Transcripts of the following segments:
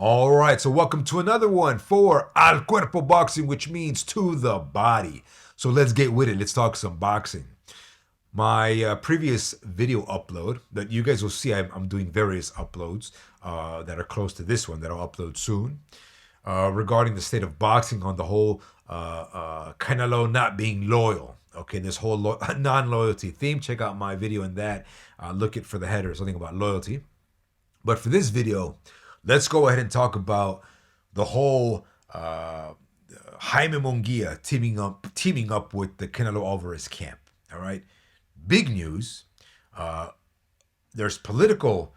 All right, so welcome to another one for Al Cuerpo Boxing, which means to the body. So let's get with it. Let's talk some boxing. My previous video upload that you guys will see, I'm doing various uploads that are close to this one that I'll upload soon regarding the state of boxing on the whole Canelo not being loyal. Okay, this whole non-loyalty theme. Check out my video in that. Look it for the header, something about loyalty. But for this video, let's go ahead and talk about the whole Jaime Munguia teaming up with the Canelo Alvarez camp. All right, big news. There's political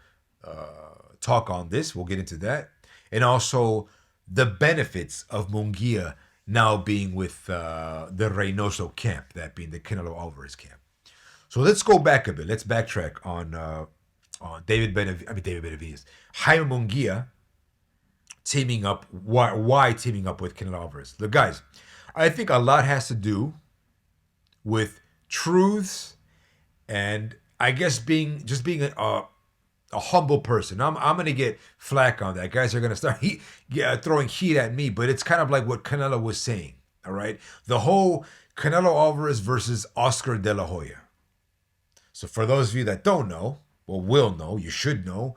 talk on this. We'll get into that, and also the benefits of Munguia now being with the Reynoso camp, that being the Canelo Alvarez camp. So let's go back a bit. Let's backtrack on David Benavides, Jaime Munguia teaming up. Why teaming up with Canelo Alvarez? Look, guys, I think a lot has to do with truths and I guess being a humble person. I'm gonna get flack on that. Guys are gonna start throwing heat at me, but it's kind of like what Canelo was saying. All right, the whole Canelo Alvarez versus Oscar De La Hoya. So for those of you that don't know, well, will know, you should know,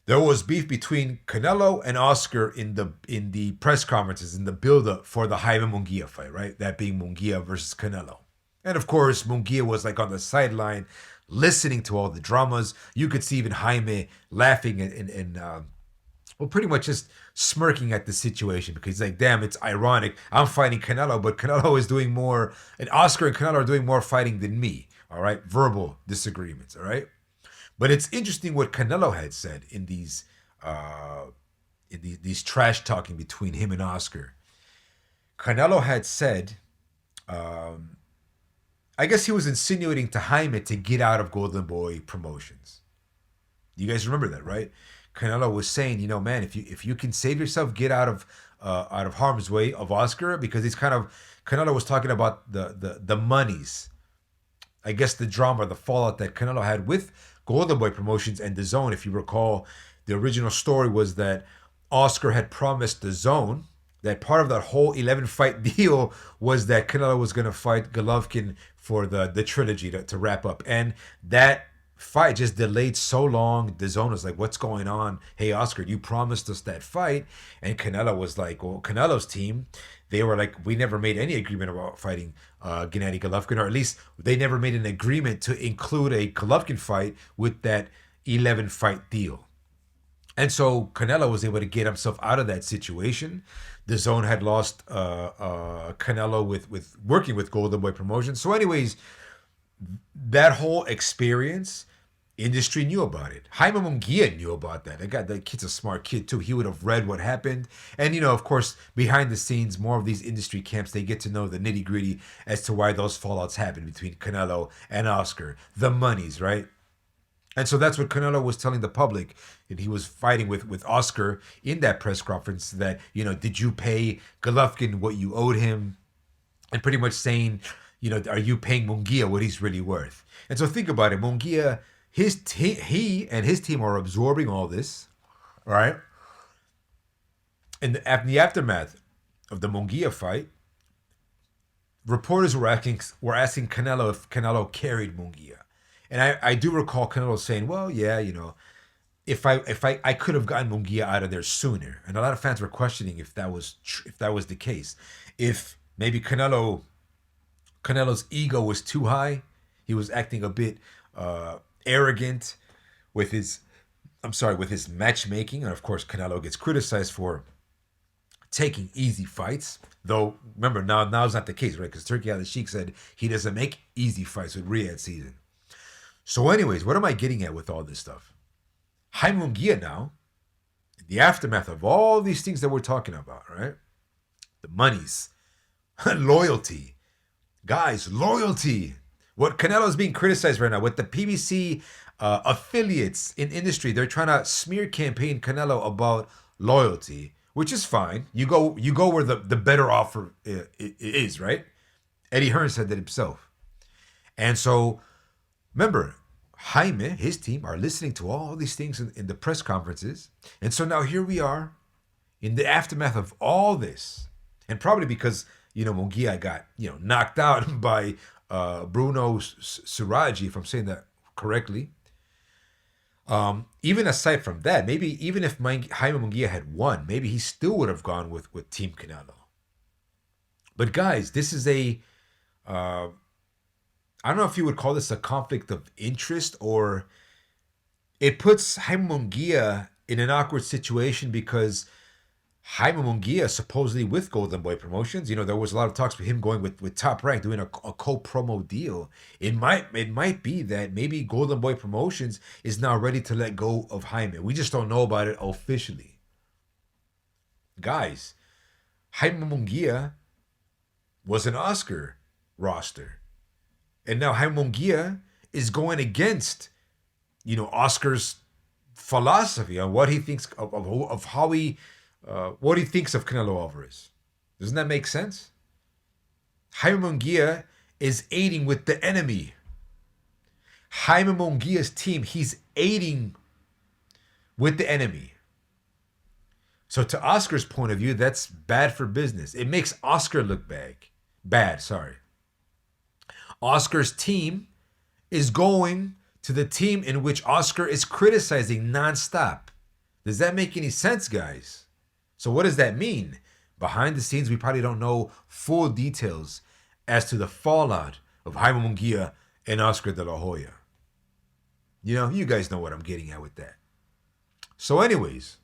there was beef between Canelo and Oscar in the press conferences, in the build-up for the Jaime Munguia fight, right? That being Munguia versus Canelo. And of course, Munguia was like on the sideline listening to all the dramas. You could see even Jaime laughing and well, pretty much just smirking at the situation because he's like, damn, it's ironic. I'm fighting Canelo, but Canelo is doing more, and Oscar and Canelo are doing more fighting than me. All right, verbal disagreements. All right, but it's interesting what Canelo had said in these trash talking between him and Oscar. Canelo had said, I guess he was insinuating to Jaime to get out of Golden Boy Promotions. You guys remember that, right? Canelo was saying, you know, man, if you can save yourself, get out of harm's way of Oscar, because he's Canelo was talking about the monies. I guess the drama, the fallout that Canelo had with Golden Boy Promotions and DAZN. If you recall, the original story was that Oscar had promised DAZN that part of that whole 11-fight deal was that Canelo was going to fight Golovkin for the trilogy to wrap up. And that fight just delayed so long. DAZN was like, what's going on? Hey, Oscar, you promised us that fight. And Canelo was like, well, Canelo's team, they were like, we never made any agreement about fighting Gennady Golovkin, or at least they never made an agreement to include a Golovkin fight with that 11-fight deal. And so Canelo was able to get himself out of that situation. DAZN had lost Canelo with working with Golden Boy Promotions. So anyways, that whole experience, industry knew about it. Jaime Munguia knew about that. That kid's a smart kid too. He would have read what happened. And, you know, of course, behind the scenes, more of these industry camps, they get to know the nitty gritty as to why those fallouts happened between Canelo and Oscar. The monies, right? And so that's what Canelo was telling the public. And he was fighting with Oscar in that press conference that, you know, did you pay Golovkin what you owed him? And pretty much saying, you know, are you paying Munguia what he's really worth? And so think about it. Munguia, he and his team are absorbing all this, right? And in the aftermath of the Munguia fight, reporters were asking Canelo if Canelo carried Munguia. And I do recall Canelo saying, well, yeah, you know, if I could have gotten Munguia out of there sooner. And a lot of fans were questioning if that was the case. If maybe Canelo's ego was too high, he was acting a bit arrogant with his matchmaking. And of course, Canelo gets criticized for taking easy fights. Though, remember, now's not the case, right? Because Turki Al-Sheikh said he doesn't make easy fights with Riyadh season. So anyways, what am I getting at with all this stuff? Jaime Munguia now, in the aftermath of all these things that we're talking about, right? The monies, loyalty. Guys, loyalty. What Canelo is being criticized right now, with the PBC affiliates in industry, they're trying to smear campaign Canelo about loyalty, which is fine. You go where the better offer is, right? Eddie Hearn said that himself. And so, remember, Jaime, his team, are listening to all these things in the press conferences. And so now here we are in the aftermath of all this. And probably because, Munguia got, knocked out by Bruno Suraji, if I'm saying that correctly. Even aside from that, maybe even if Jaime Munguia had won, maybe he still would have gone with Team Canelo. But guys, this is I don't know if you would call this a conflict of interest, or it puts Jaime Munguia in an awkward situation because Jaime Munguia supposedly with Golden Boy Promotions, there was a lot of talks with him going with Top Rank, doing a co-promo deal. It might be that maybe Golden Boy Promotions is now ready to let go of Jaime. We just don't know about it officially. Guys, Jaime Munguia was an Oscar roster. And now Jaime Munguia is going against, Oscar's philosophy on what he thinks of how he, what he thinks of Canelo Alvarez. Doesn't that make sense? Jaime Munguia is aiding with the enemy. Jaime Munguia's team, he's aiding with the enemy. So to Oscar's point of view, that's bad for business. It makes Oscar look bad. Oscar's team is going to the team in which Oscar is criticizing nonstop. Does that make any sense, guys? So what does that mean? Behind the scenes, we probably don't know full details as to the fallout of Jaime Munguia and Oscar de la Hoya. You guys know what I'm getting at with that. So anyways,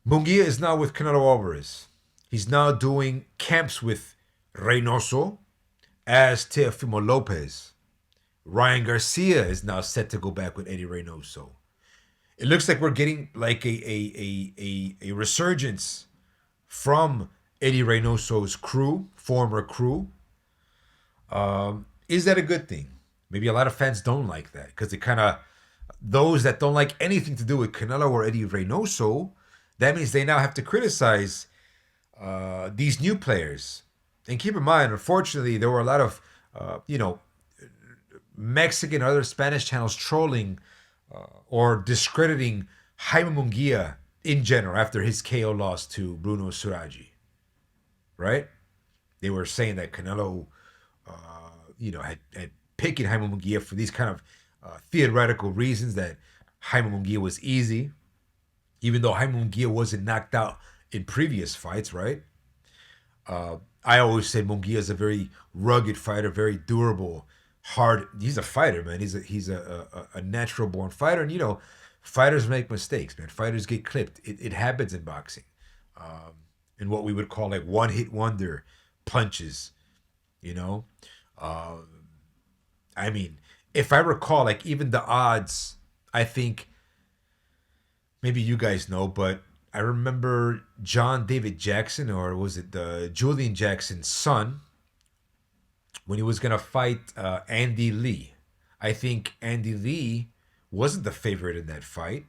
Munguia is now with Canelo Alvarez. He's now doing camps with Reynoso as Teofimo Lopez. Ryan Garcia is now set to go back with Eddie Reynoso. It looks like we're getting like a resurgence from Eddie Reynoso's former crew. Is that a good thing? Maybe a lot of fans don't like that because those that don't like anything to do with Canelo or Eddie Reynoso, that means they now have to criticize these new players. And keep in mind, unfortunately, there were a lot of, Mexican or other Spanish channels trolling or discrediting Jaime Munguia in general after his KO loss to Bruno Suraji. Right? They were saying that Canelo, had picking Jaime Munguia for these kind of theoretical reasons, that Jaime Munguia was easy, even though Jaime Munguia wasn't knocked out in previous fights, right? I always said Munguia is a very rugged fighter, very durable, hard. He's a fighter, man. He's a natural born fighter, and fighters make mistakes, man. Fighters get clipped. It happens in boxing, in what we would call like one hit wonder punches. I mean, if I recall, like even the odds, I think maybe you guys know, but I remember John David Jackson, or was it Julian Jackson's son, when he was going to fight Andy Lee. I think Andy Lee wasn't the favorite in that fight.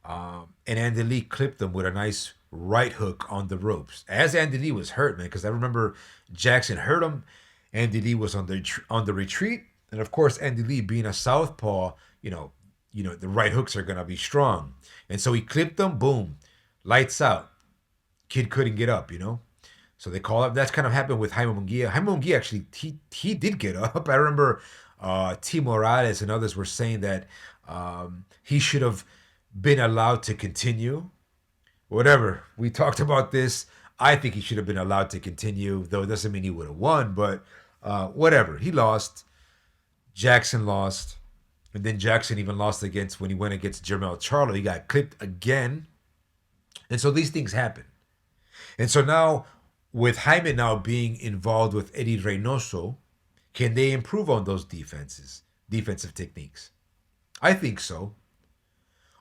And Andy Lee clipped him with a nice right hook on the ropes. As Andy Lee was hurt, man, because I remember Jackson hurt him. Andy Lee was on the retreat. And of course, Andy Lee being a southpaw, the right hooks are going to be strong. And so he clipped him, boom, lights out. Kid couldn't get up, So they call up. That's kind of happened with Jaime Munguia. Jaime Munguia actually, he did get up. I remember T. Morales and others were saying that he should have been allowed to continue. Whatever. We talked about this. I think he should have been allowed to continue, though it doesn't mean he would have won. But whatever. He lost. Jackson lost. And then Jackson even lost when he went against Jermell Charlo. He got clipped again. And so these things happen. And so now, with Jaime now being involved with Eddie Reynoso, can they improve on those defensive techniques? I think so.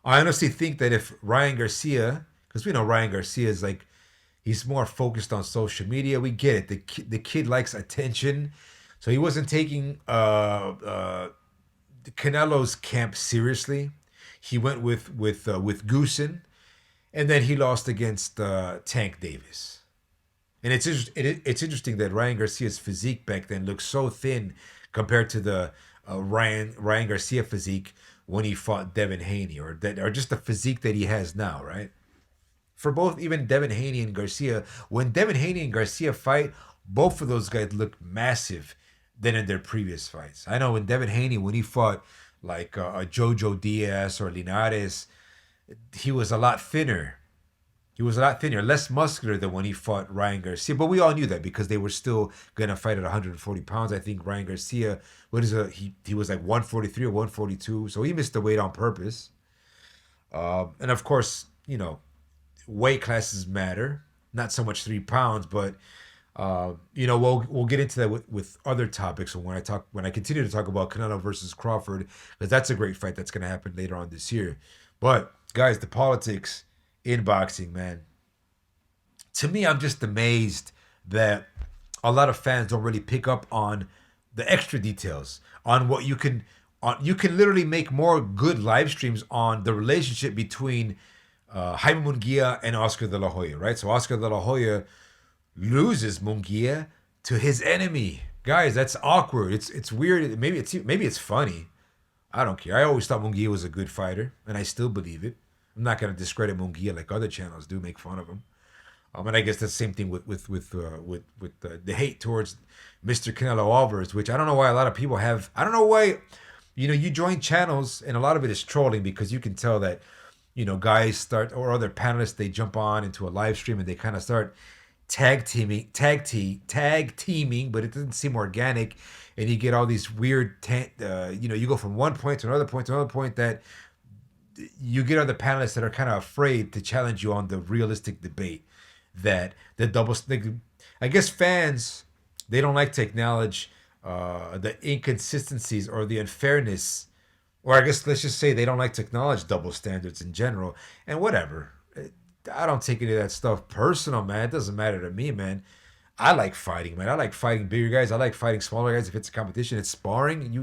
I honestly think that if Ryan Garcia, because we know Ryan Garcia is like, he's more focused on social media. We get it. The kid likes attention. So he wasn't taking Canelo's camp seriously. He went with Goosen, and then he lost against Tank Davis. And it's interesting that Ryan Garcia's physique back then looked so thin compared to the Ryan Garcia physique when he fought Devin Haney, or just the physique that he has now, right? For both, even Devin Haney and Garcia, when Devin Haney and Garcia fight, both of those guys look massive than in their previous fights. I know when Devin Haney, when he fought like a Jojo Diaz or Linares, he was a lot thinner. He was a lot thinner, less muscular than when he fought Ryan Garcia. But we all knew that because they were still gonna fight at 140 pounds. I think Ryan Garcia, he was like 143 or 142, so he missed the weight on purpose. And of course, weight classes matter. Not so much 3 pounds, but we'll get into that with other topics when I continue to talk about Canelo versus Crawford, because that's a great fight that's gonna happen later on this year. But guys, the politics in boxing, man. To me, I'm just amazed that a lot of fans don't really pick up on the extra details on what you can literally make more good live streams on the relationship between Jaime Munguia and Oscar De La Hoya, right? So Oscar De La Hoya loses Munguia to his enemy. Guys, that's awkward. It's weird. Maybe it's funny. I don't care. I always thought Munguia was a good fighter, and I still believe it. I'm not gonna discredit Munguia like other channels do, make fun of him. And I guess that's the same thing with the hate towards Mr. Canelo Alvarez, which I don't know why a lot of people have. I don't know why, you join channels and a lot of it is trolling, because you can tell that, guys start, or other panelists, they jump on into a live stream and they kind of start tag teaming, but it doesn't seem organic, and you get all these weird, you go from one point to another point to another point, that you get other panelists that are kind of afraid to challenge you on the realistic debate. That the double, I guess fans, they don't like to acknowledge the inconsistencies or the unfairness, or I guess let's just say they don't like to acknowledge double standards in general. And whatever, I don't take any of that stuff personal, man. It doesn't matter to me, man. I like fighting, man. I like fighting bigger guys. I like fighting smaller guys. If it's a competition, it's sparring.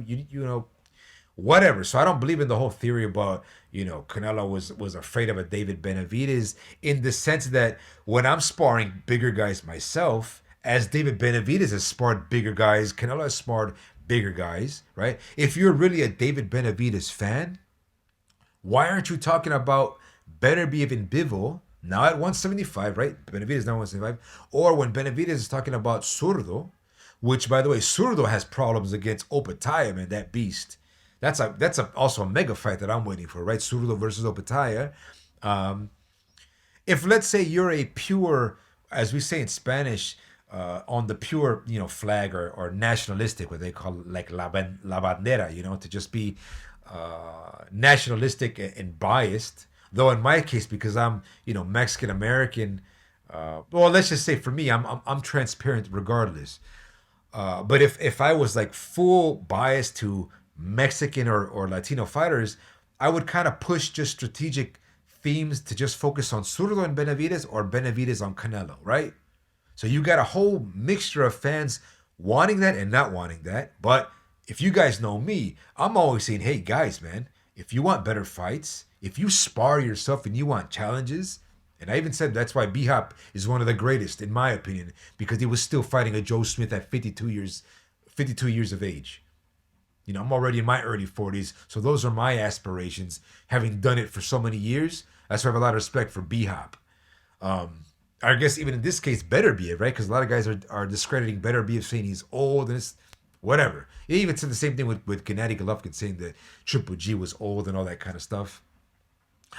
Whatever. So I don't believe in the whole theory about, Canelo was afraid of a David Benavidez, in the sense that when I'm sparring bigger guys myself, as David Benavidez has sparred bigger guys, Canelo has sparred bigger guys, right? If you're really a David Benavidez fan, why aren't you talking about Beterbiev and Bivol now at 175, right? Benavidez now 175. Or when Benavidez is talking about Zurdo, which, by the way, Zurdo has problems against Opetaya, man, that beast. That's also a mega fight that I'm waiting for, right? Zurdo versus Opetaya. If, let's say, you're a pure, as we say in Spanish, on the pure, flag or nationalistic, what they call like la bandera, to just be nationalistic and biased. Though in my case, because I'm, Mexican American, well, let's just say for me, I'm transparent regardless. But if I was like full bias to Mexican or Latino fighters, I would kind of push just strategic themes to just focus on Zurdo and Benavidez, or Benavidez on Canelo, right? So you got a whole mixture of fans wanting that and not wanting that. But if you guys know me, I'm always saying, hey guys, man, if you want better fights, if you spar yourself and you want challenges, and I even said that's why B-Hop is one of the greatest, in my opinion, because he was still fighting a Joe Smith at 52 years of age. I'm already in my early 40s, so those are my aspirations, having done it for so many years. That's why I have a lot of respect for B-Hop. I guess even in this case, Beterbiev, right? Because a lot of guys are discrediting Beterbiev, saying he's old and it's whatever. He even said the same thing with Gennady Golovkin, saying that Triple G was old and all that kind of stuff.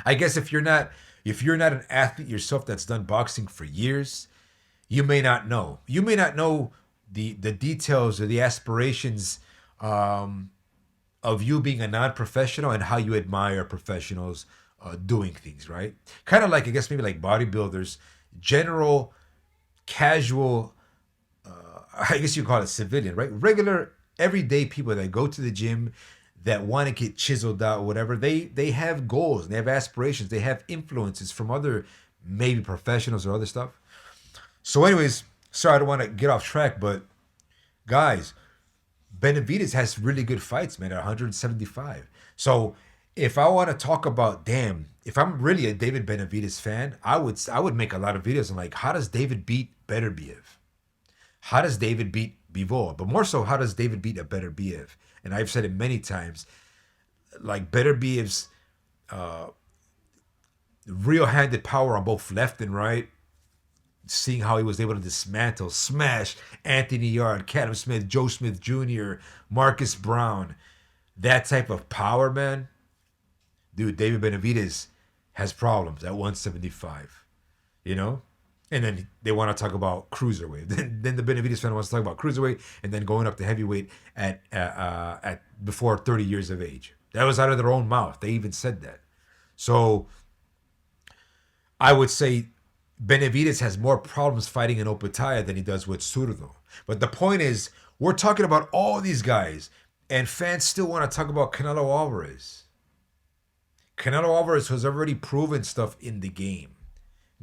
I guess if you're not an athlete yourself that's done boxing for years, you may not know. You may not know the details or the aspirations of you being a non-professional and how you admire professionals doing things, right? Kind of like, I guess maybe like bodybuilders, general, casual, I guess you call it civilian, right? Regular, everyday people that go to the gym, that want to get chiseled out or whatever, they have goals and they have aspirations. They have influences from other maybe professionals or other stuff. So anyways, sorry, I don't want to get off track, but guys, Benavidez has really good fights, man, at 175. So if I want to talk about, damn, if I'm really a David Benavidez fan, I would make a lot of videos on like, how does David beat Beterbiev? How does David beat Bivol? But more so, how does David beat a Beterbiev? and I've said it many times, like Beterbiev's real-handed power on both left and right, seeing how he was able to dismantle, smash Anthony Yard, Callum Smith, Joe Smith Jr., Marcus Brown, that type of power, man. Dude, David Benavidez has problems at 175, you know? And then they want to talk about cruiserweight. Then the Benavidez fan wants to talk about cruiserweight and then going up to heavyweight at before 30 years of age. That was out of their own mouth. They even said that. So I would say Benavidez has more problems fighting in Opetaya than he does with Zurdo. But the point is, we're talking about all these guys, and fans still want to talk about Canelo Alvarez. Canelo Alvarez has already proven stuff in the game.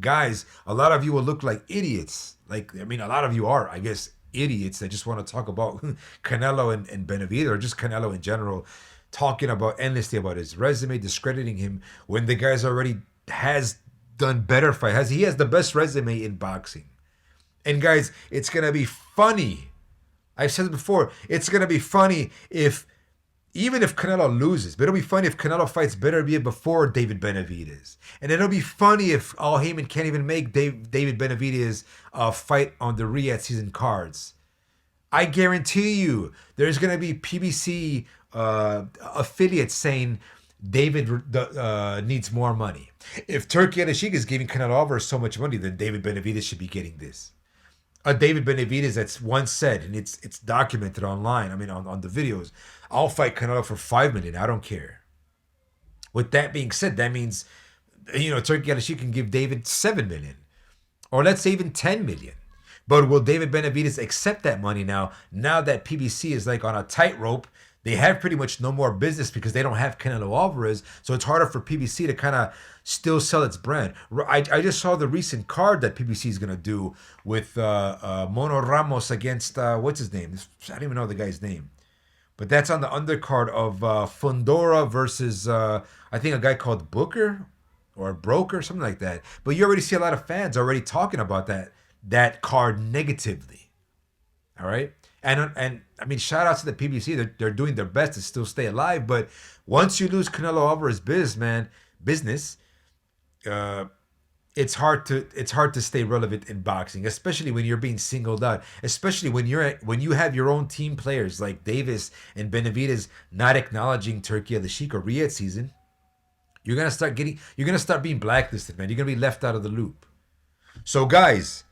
Guys, a lot of you will look like idiots. Like, I mean, a lot of you are, I guess, idiots that just want to talk about Canelo and Benavidez, or just Canelo in general, talking about endlessly about his resume, discrediting him when the guy's already has done better fight. He has the best resume in boxing. And guys, it's gonna be funny. I've said it before. It's gonna be funny even if Canelo loses, but it'll be funny if Canelo fights Beterbiev before David Benavidez. And it'll be funny if Al Heyman can't even make David Benavidez fight on the Riyadh season cards. I guarantee you, there's gonna be PBC affiliates saying David needs more money. If Turki Al-Sheikh is giving Canelo Alvarez so much money, then David Benavidez should be getting this. David Benavidez that's once said, and it's documented online, I mean on the videos, I'll fight Canelo for $5 million. I don't care. With that being said, that means, Turki Al-Sheikh can give David $7 million. Or let's say even $10 million. But will David Benavidez accept that money now that PBC is like on a tightrope? They have pretty much no more business because they don't have Canelo Alvarez. So it's harder for PBC to kind of still sell its brand. I just saw the recent card that PBC is going to do with Mono Ramos against, what's his name? I don't even know the guy's name. But that's on the undercard of Fundora versus, I think, a guy called Booker or Broker, something like that. But you already see a lot of fans already talking about that card negatively. All right? And I mean, shout out to the PBC. They're doing their best to still stay alive. But once you lose Canelo Alvarez's business, it's hard to stay relevant in boxing, especially when you're being singled out. Especially when you have your own team players like Davis and Benavidez not acknowledging Turki Al-Sheikh or Riyadh season. You're gonna start being blacklisted, man. You're gonna be left out of the loop. So, guys,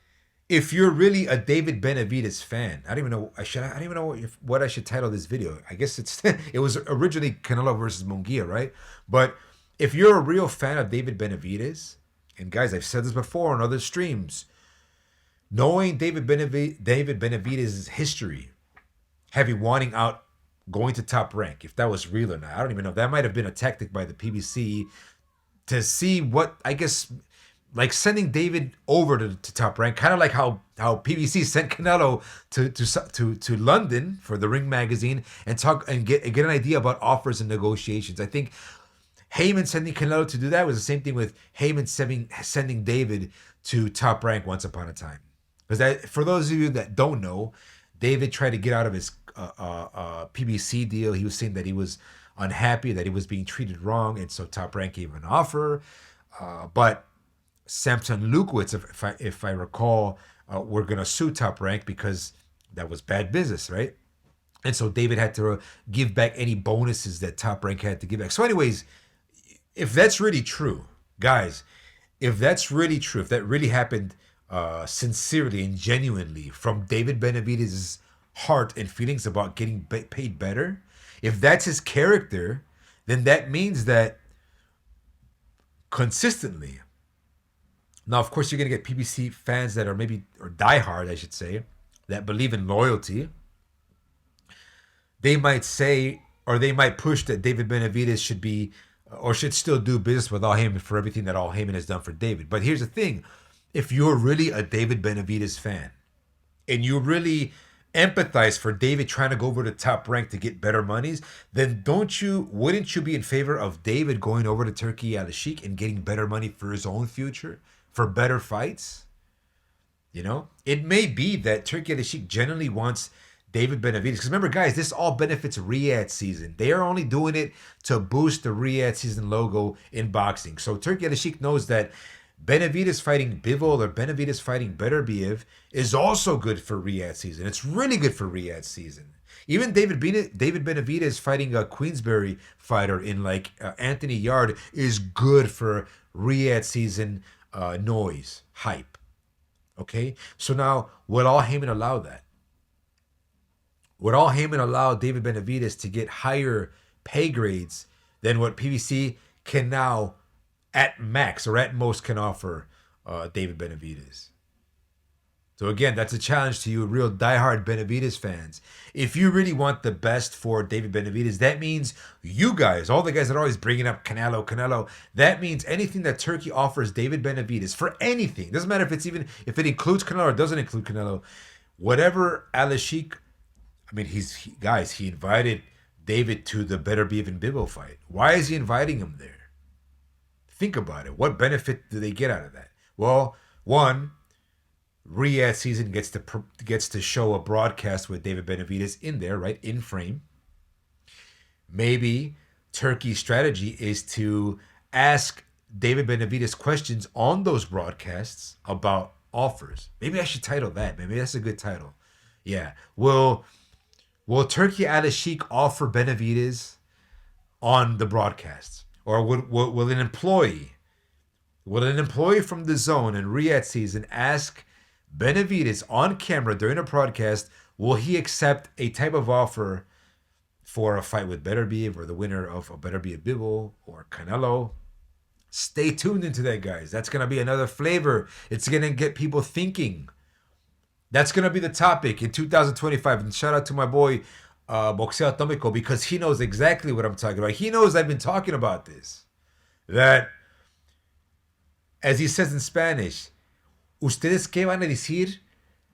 if you're really a David Benavidez fan, I don't even know what I should title this video. I guess it was originally Canelo versus Munguia, right? But if you're a real fan of David Benavidez, and guys, I've said this before on other streams, knowing David Benavidez's history, having wanting out, going to Top Rank, if that was real or not, I don't even know. That might have been a tactic by the PBC to see what, I guess, like sending David over to Top Rank, kind of like how PBC sent Canelo to London for the Ring magazine and talk and get an idea about offers and negotiations. I think Heyman sending Canelo to do that was the same thing with Heyman sending David to Top Rank once upon a time. Because for those of you that don't know, David tried to get out of his PBC deal. He was saying that he was unhappy, that he was being treated wrong, and so Top Rank gave him an offer. But Samson Lukowitz, if I recall, were going to sue Top Rank because that was bad business, right? And so David had to give back any bonuses that Top Rank had to give back. So anyways, if that's really true, guys, if that really happened sincerely and genuinely from David Benavidez's heart and feelings about getting paid better, if that's his character, then that means that consistently, now, of course, you're going to get PBC fans that are or diehard, I should say, that believe in loyalty. They might say, or they might push that David Benavidez should be, or should still do business with Al Heyman for everything that Al Heyman has done for David. But here's the thing. If you're really a David Benavidez fan, and you really empathize for David trying to go over to Top Rank to get better monies, then wouldn't you be in favor of David going over to Turki Al-Sheikh and getting better money for his own future? For better fights? It may be that Turki Al-Sheikh generally wants David Benavidez. Because remember, guys, this all benefits Riyadh season. They are only doing it to boost the Riyadh season logo in boxing. So Turki Al-Sheikh knows that Benavidez fighting Bivol or Benavidez fighting Beterbiev is also good for Riyadh season. It's really good for Riyadh season. Even David Benavidez fighting a Queensberry fighter in like Anthony Yard is good for Riyadh season noise, hype. Okay? So now, would Al Heyman allow that? Would Al Heyman allow David Benavidez to get higher pay grades than what PBC can now at max or at most can offer David Benavidez? So again, that's a challenge to you real diehard Benavidez fans. If you really want the best for David Benavidez, that means you guys, all the guys that are always bringing up Canelo, that means anything that Turkey offers David Benavidez for anything, doesn't matter if it includes Canelo or doesn't include Canelo, whatever Al-Sheikh, I mean, he invited David to the Beterbiev and Bivol fight. Why is he inviting him there? Think about it. What benefit do they get out of that? Well, one, Riyadh season gets to show a broadcast with David Benavidez in there, right, in frame. Maybe Turkey's strategy is to ask David Benavidez questions on those broadcasts about offers. Maybe I should title that. Maybe that's a good title. Yeah. Will Turkey Al-Sheikh offer Benavidez on the broadcasts, or will an employee from the zone in Riyadh season ask Benavidez on camera during a broadcast, will he accept a type of offer for a fight with Beterbiev or the winner of a Beterbiev Bivol or Canelo? Stay tuned into that, guys. That's going to be another flavor. It's going to get people thinking. That's going to be the topic in 2025. And shout out to my boy, Boxeo Atomico, because he knows exactly what I'm talking about. He knows I've been talking about this. That, as he says in Spanish, ¿Ustedes qué van a decir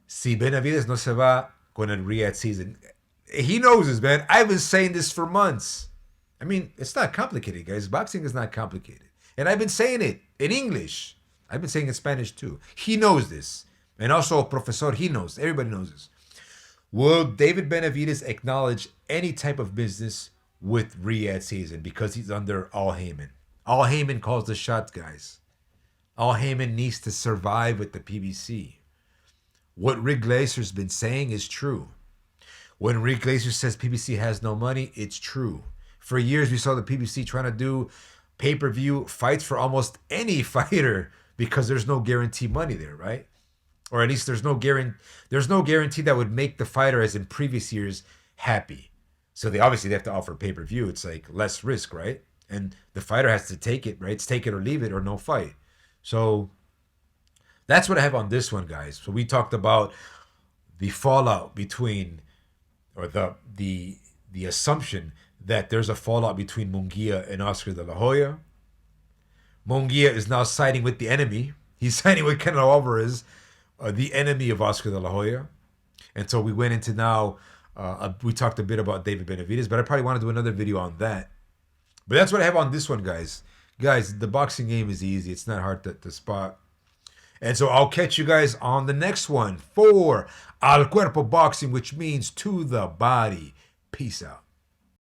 si Benavidez no se va con el Riyadh season? He knows this, man. I've been saying this for months. I mean, it's not complicated, guys. Boxing is not complicated. And I've been saying it in English. I've been saying it in Spanish too. He knows this. And also, Professor, he knows. Everybody knows this. Will David Benavidez acknowledge any type of business with Riyadh season because he's under Al Heyman? Al Heyman calls the shots, guys. Al Heyman needs to survive with the PBC. What Rick Glacier's been saying is true. When Rick Glacier says PBC has no money, it's true. For years, we saw the PBC trying to do pay-per-view fights for almost any fighter because there's no guarantee money there, right? Or at least there's no guarantee that would make the fighter, as in previous years, happy. So they have to offer pay-per-view. It's like less risk, right? And the fighter has to take it, right? It's take it or leave it or no fight. So that's what I have on this one, guys. So we talked about the fallout between, or the assumption that there's a fallout between Munguia and Oscar de la Hoya. Munguia is now siding with the enemy. He's siding with Canelo Alvarez, the enemy of Oscar de la Hoya. And so we went into now, we talked a bit about David Benavidez, but I probably want to do another video on that. But that's what I have on this one, guys. Guys, the boxing game is easy. It's not hard to spot. And so I'll catch you guys on the next one for Al Cuerpo Boxing, which means to the body. Peace out.